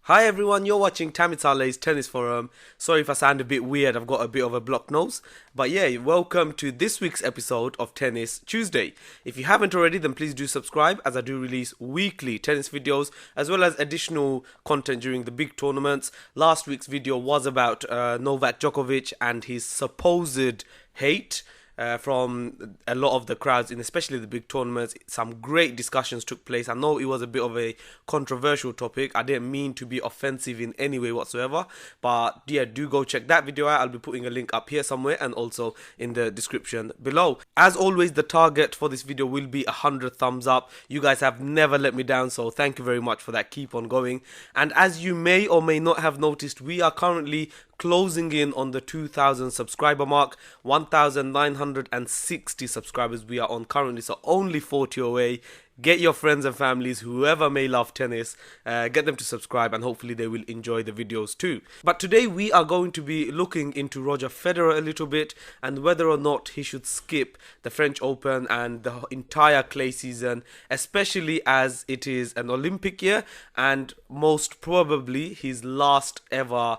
Hi everyone, you're watching Tamitale's Tennis Forum. Sorry if I sound a bit weird, I've got a bit of a blocked nose. But yeah, welcome to this week's episode of Tennis Tuesday. If you haven't already, then please do subscribe as I do release weekly tennis videos as well as additional content during the big tournaments. Last week's video was about Novak Djokovic and his supposed hate from a lot of the crowds in especially the big tournaments. Some great discussions took place. I know it was a bit of a controversial topic. I didn't mean to be offensive in any way whatsoever, but yeah, do go check that video out. I'll be putting a link up here somewhere and also in the description below. As always, the target for this video will be 100 thumbs up. You guys have never let me down, so thank you very much for that. Keep on going. And as you may or may not have noticed, we are currently closing in on the 2,000 subscriber mark. 1,960 subscribers we are on currently, so only 40 away. Get your friends and families, whoever may love tennis, get them to subscribe, and hopefully they will enjoy the videos too. But today we are going to be looking into Roger Federer a little bit and whether or not he should skip the French Open and the entire clay season, especially as it is an Olympic year and most probably his last ever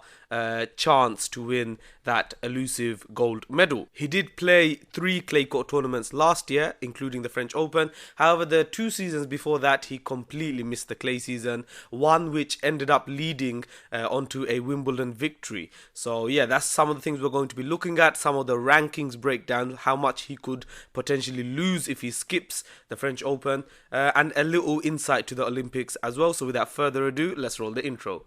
chance to win that elusive gold medal. He did play 3 clay court tournaments last year, including the French Open. However, the 2 seasons before that, he completely missed the clay season, one which ended up leading onto a Wimbledon victory. So yeah, that's some of the things we're going to be looking at, some of the rankings breakdown, how much he could potentially lose if he skips the French Open, and a little insight to the Olympics as well. So without further ado, let's roll the intro.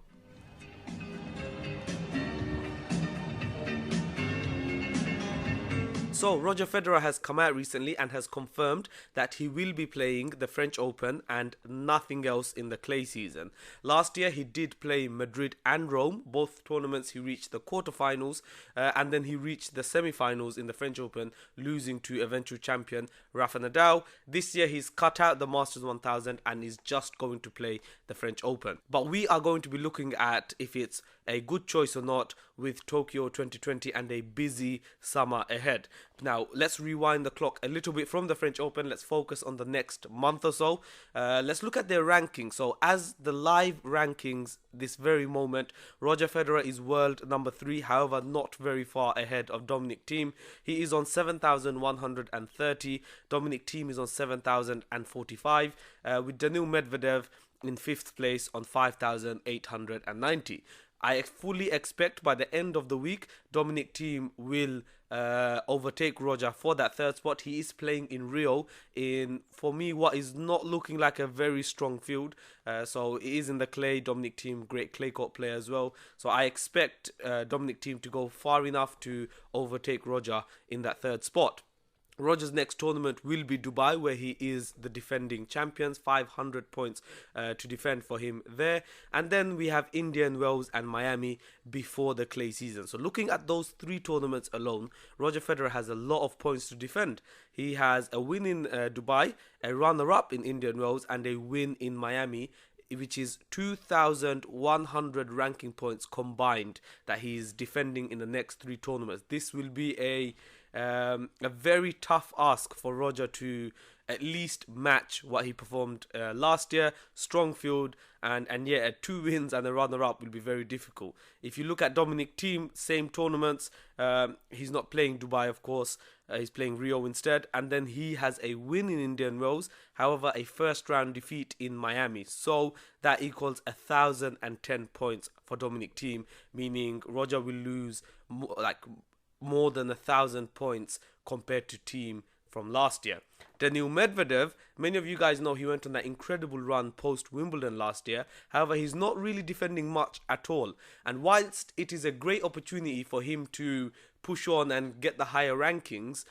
So, Roger Federer has come out recently and has confirmed that he will be playing the French Open and nothing else in the clay season. Last year, he did play Madrid and Rome. Both tournaments, he reached the quarterfinals and then he reached the semi-finals in the French Open, losing to eventual champion Rafa Nadal. This year, he's cut out the Masters 1000 and is just going to play the French Open. But we are going to be looking at if it's a good choice or not with Tokyo 2020 and a busy summer ahead. Now, let's rewind the clock a little bit from the French Open. Let's focus on the next month or so. Let's look at their rankings. So, as the live rankings this very moment, Roger Federer is world number 3, however, not very far ahead of Dominic Thiem. He is on 7,130. Dominic Thiem is on 7,045, with Daniil Medvedev in 5th place on 5,890. I fully expect by the end of the week, Dominic Thiem will overtake Roger for that 3rd spot. He is playing in Rio in, for me, what is not looking like a very strong field. So it is in the clay. Dominic Thiem, great clay court player as well. So I expect Dominic Thiem to go far enough to overtake Roger in that 3rd spot. Roger's next tournament will be Dubai, where he is the defending champions. 500 points to defend for him there. And then we have Indian Wells and Miami before the clay season. So looking at those 3 tournaments alone, Roger Federer has a lot of points to defend. He has a win in Dubai, a runner-up in Indian Wells, and a win in Miami, which is 2,100 ranking points combined that he's defending in the next 3 tournaments. This will be a very tough ask for Roger to at least match what he performed last year. Strong field, and yeah, 2 wins and a runner-up will be very difficult. If you look at Dominic Thiem, same tournaments, he's not playing Dubai, of course. He's playing Rio instead, and then he has a win in Indian Wells, however a 1st round defeat in Miami. So that equals 1,010 points for Dominic Thiem, meaning Roger will lose more than 1,000 points compared to Thiem from last year. Daniil Medvedev, many of you guys know he went on that incredible run post Wimbledon last year. However, he's not really defending much at all. And whilst it is a great opportunity for him to push on and get the higher rankings,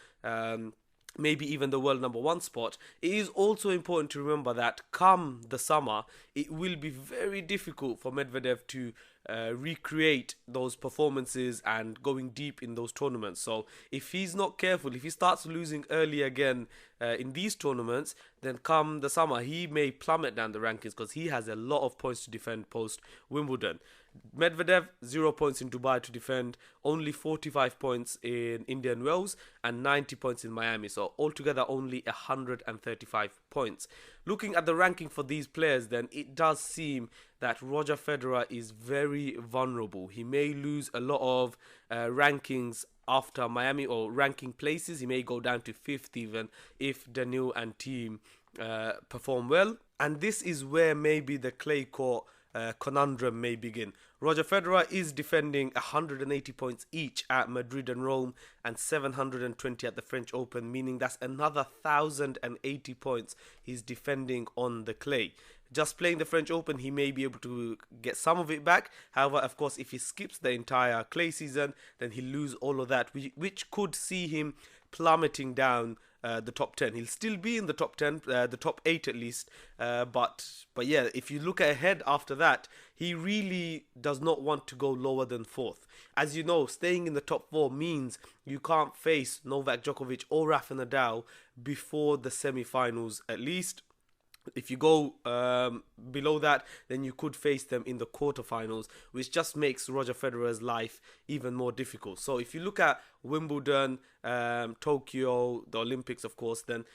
maybe even the world number 1 spot, it is also important to remember that come the summer, it will be very difficult for Medvedev to recreate those performances and going deep in those tournaments. So if he's not careful, if he starts losing early again in these tournaments, then come the summer, he may plummet down the rankings because he has a lot of points to defend post Wimbledon. Medvedev, 0 points in Dubai to defend, only 45 points in Indian Wells, and 90 points in Miami. So altogether, only 135 points. Looking at the ranking for these players, then it does seem that Roger Federer is very vulnerable. He may lose a lot of rankings after Miami, or ranking places. He may go down to 5th even if Daniil and team perform well. And this is where maybe the clay court conundrum may begin. Roger Federer is defending 180 points each at Madrid and Rome, and 720 at the French Open, meaning that's another 1,080 points he's defending on the clay. Just playing the French Open, he may be able to get some of it back. However, of course, if he skips the entire clay season, then he'll lose all of that, which could see him plummeting down the top 10. He'll still be in the top 10, the top 8 at least. But yeah, if you look ahead after that, he really does not want to go lower than 4th. As you know, staying in the top 4 means you can't face Novak Djokovic or Rafa Nadal before the semi-finals at least. If you go below that, then you could face them in the quarterfinals, which just makes Roger Federer's life even more difficult. So if you look at Wimbledon, Tokyo, the Olympics, of course, then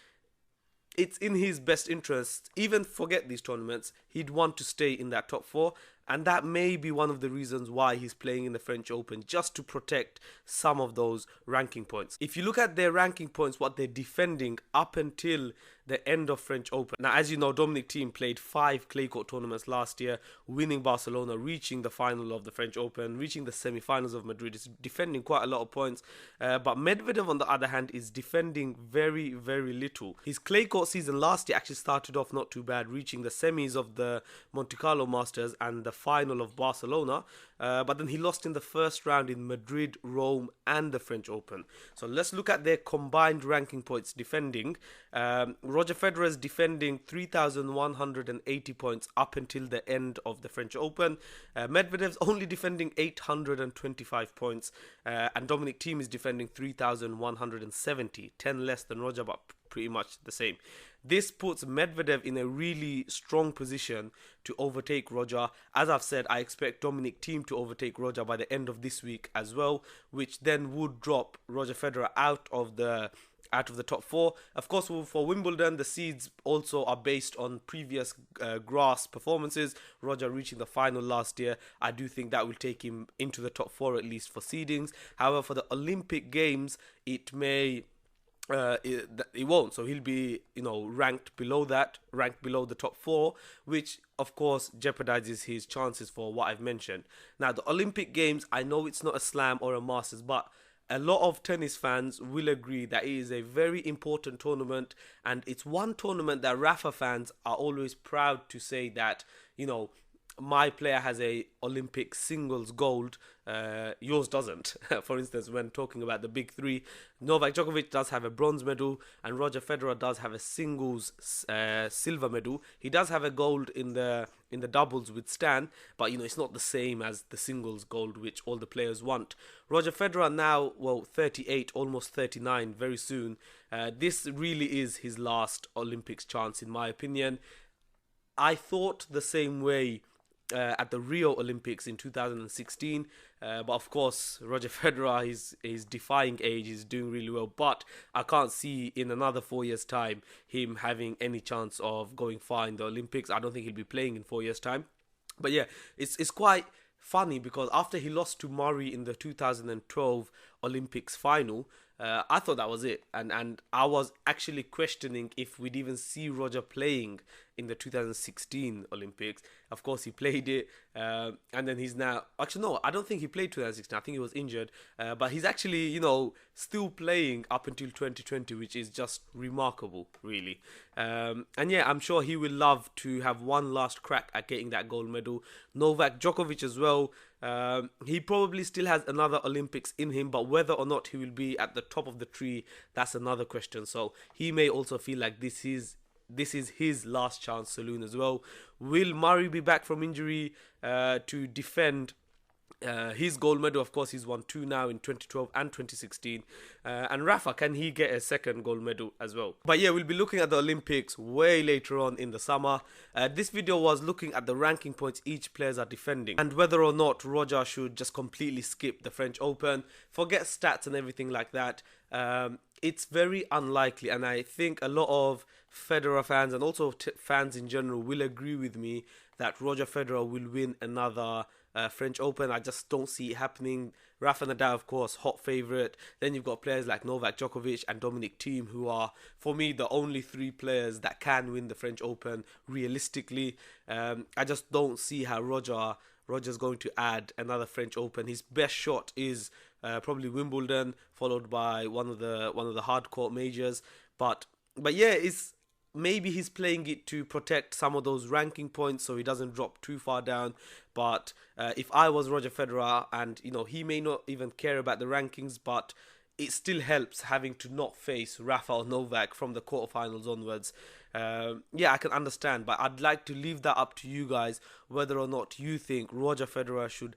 it's in his best interest, even forget these tournaments, he'd want to stay in that top 4. And that may be one of the reasons why he's playing in the French Open, just to protect some of those ranking points. If you look at their ranking points, what they're defending up until the end of French Open. Now, as you know, Dominic Thiem played 5 clay court tournaments last year, winning Barcelona, reaching the final of the French Open, reaching the semi-finals of Madrid. He's defending quite a lot of points. But Medvedev, on the other hand, is defending very, very little. His clay court season last year actually started off not too bad, reaching the semis of the Monte Carlo Masters and the final of Barcelona, but then he lost in the first round in Madrid, Rome and the French Open. So let's look at their combined ranking points defending. Roger Federer is defending 3,180 points up until the end of the French Open. Medvedev's only defending 825 points, and Dominic Thiem is defending 3,170, 10 less than Roger, but pretty much the same. This puts Medvedev in a really strong position to overtake Roger. As I've said, I expect Dominic Thiem to overtake Roger by the end of this week as well, which then would drop Roger Federer out of the top 4. Of course, for Wimbledon, the seeds also are based on previous grass performances. Roger reaching the final last year, I do think that will take him into the top 4 at least for seedings. However, for the Olympic Games, it may... it won't, so he'll be ranked below the top 4, which of course jeopardizes his chances for what I've mentioned. Now, the Olympic Games, I know it's not a slam or a masters, but a lot of tennis fans will agree that it is a very important tournament, and it's one tournament that Rafa fans are always proud to say that my player has a Olympic singles gold, yours doesn't. For instance, when talking about the big 3, Novak Djokovic does have a bronze medal and Roger Federer does have a singles silver medal. He does have a gold in the doubles with Stan, but it's not the same as the singles gold which all the players want. Roger Federer now, 38, almost 39 very soon. This really is his last Olympics chance in my opinion. I thought the same way at the Rio Olympics in 2016, but of course Roger Federer is defying age, he's doing really well, but I can't see in another 4 years time him having any chance of going far in the Olympics. I don't think he'll be playing in 4 years time. But yeah, it's quite funny because after he lost to Murray in the 2012 Olympics final, I thought that was it, and I was actually questioning if we'd even see Roger playing in the 2016 Olympics. Of course, he played it, and then he's now... Actually, no, I don't think he played 2016. I think he was injured, but he's actually, still playing up until 2020, which is just remarkable, really. And yeah, I'm sure he will love to have one last crack at getting that gold medal. Novak Djokovic as well. He probably still has another Olympics in him, but whether or not he will be at the top of the tree, that's another question. So he may also feel like this is his last chance saloon as well. Will Murray be back from injury to defend His gold medal, of course, he's won 2 now in 2012 and 2016. And Rafa, can he get a second gold medal as well? But yeah, we'll be looking at the Olympics way later on in the summer. This video was looking at the ranking points each players are defending and whether or not Roger should just completely skip the French Open, forget stats and everything like that. It's very unlikely, and I think a lot of Federer fans and also fans in general will agree with me that Roger Federer will win another French Open. I just don't see it happening. Rafa Nadal, of course, hot favourite. Then you've got players like Novak Djokovic and Dominic Thiem, who are, for me, the only three players that can win the French Open realistically. I just don't see how Roger's going to add another French Open. His best shot is probably Wimbledon, followed by one of the hard court majors. But yeah, it's maybe he's playing it to protect some of those ranking points so he doesn't drop too far down. But if I was Roger Federer, and he may not even care about the rankings, but it still helps having to not face Rafa or Novak from the quarterfinals onwards. Yeah, I can understand, but I'd like to leave that up to you guys whether or not you think Roger Federer should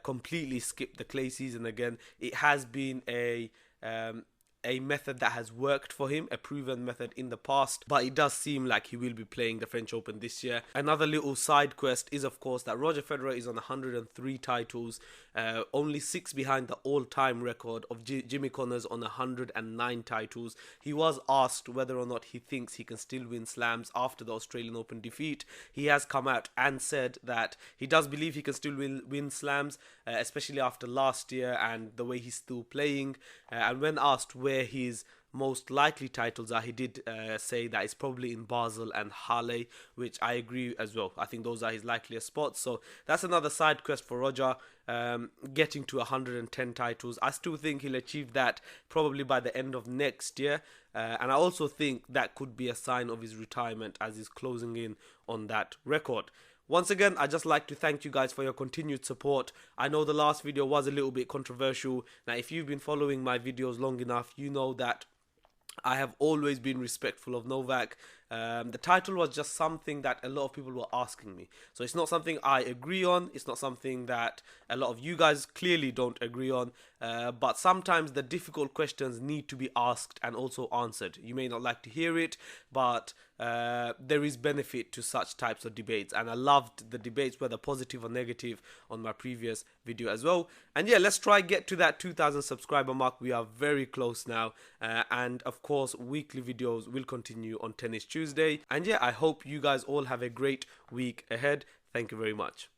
completely skip the clay season again. It has been a method that has worked for him, a proven method in the past, but it does seem like he will be playing the French Open this year. Another little side quest is, of course, that Roger Federer is on 103 titles, only 6 behind the all-time record of Jimmy Connors on 109 titles. He was asked whether or not he thinks he can still win slams after the Australian Open defeat. He has come out and said that he does believe he can still win slams, especially after last year and the way he's still playing. And when asked where his most likely titles are, he did say that it's probably in Basel and Halle, which I agree as well. I think those are his likeliest spots. So that's another side quest for Roger, getting to 110 titles. I still think he'll achieve that probably by the end of next year. And I also think that could be a sign of his retirement as he's closing in on that record. Once again, I'd just like to thank you guys for your continued support. I know the last video was a little bit controversial. Now, if you've been following my videos long enough, you know that I have always been respectful of Novak. The title was just something that a lot of people were asking me. So it's not something I agree on. It's not something that a lot of you guys clearly don't agree on. But sometimes the difficult questions need to be asked and also answered. You may not like to hear it, but there is benefit to such types of debates. And I loved the debates, whether positive or negative, on my previous video as well. And yeah, let's try get to that 2,000 subscriber mark. We are very close now. And of course, weekly videos will continue on Tennis Tuesday. And yeah, I hope you guys all have a great week ahead. Thank you very much.